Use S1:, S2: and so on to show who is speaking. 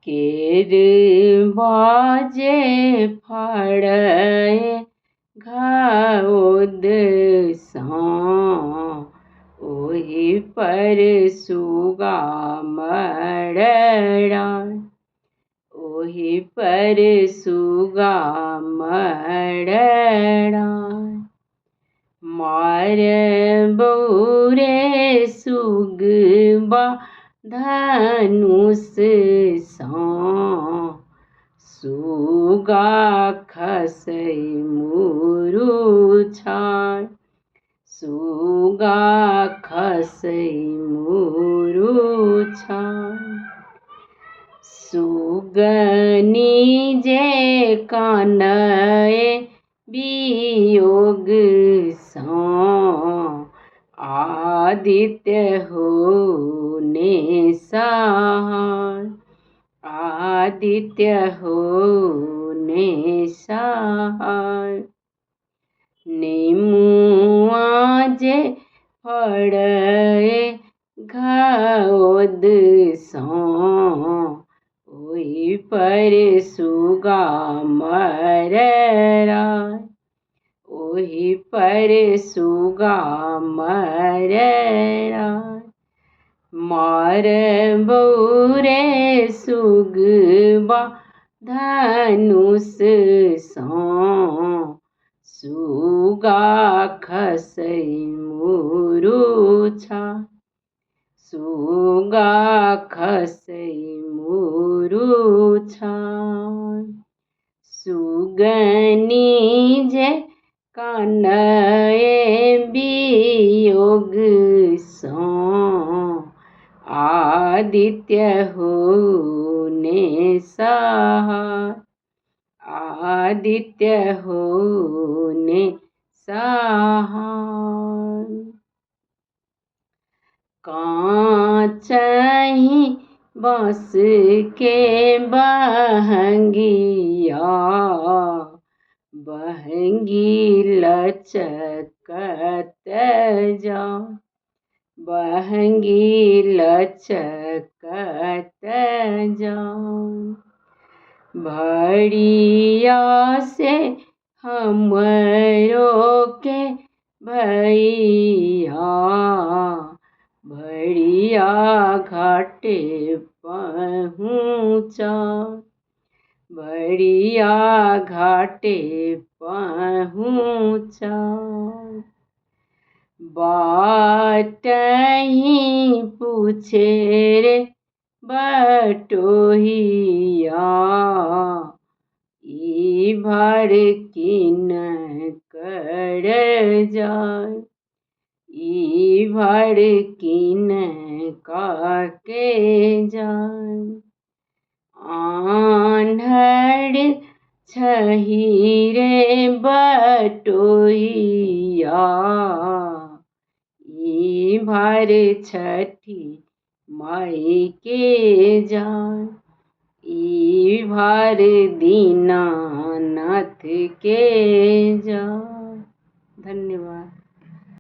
S1: केर बाजे फाड़े घाओद सा ओहि पर सुगा मरड़ाय ओहि पर सुगा मरड़ाय मार बौरे सुगबा धनुष सा सुगा खसै मुरुछाय सुगा खसै मुरुछाय सुगनी जे कानय वियोग सा आदित्य होने सहाय आदित्य होने सहाय नेमुआ जे फड़े घाओद सा ओहि पर सुगा मरड़ाय ओहि पर सुगा मरड़ाय मार बौरे सुगबा धनुष सा सुगा खसै मुरुछाय सुगा खसै मुरुछाय सुगनी जे कानय वियोग सा आदित्य होने सहाय आदित्य होने सहाय कांचहि बाँस के बहंगिया बहंगी लचकत जाय बहंगी लचकत जाय भड़िया से हमरो के भैया भड़िया घाटे पहुँचाय भड़िया घाटे पहुँचाय बाटहि पूछे रे बटोहिया ई भर किन कर जाय ई भर किन काके जाय आन्हर छही रे बटोहिया ई भर छठी माई के जाय ई भर दीनानाथ के जाय। धन्यवाद।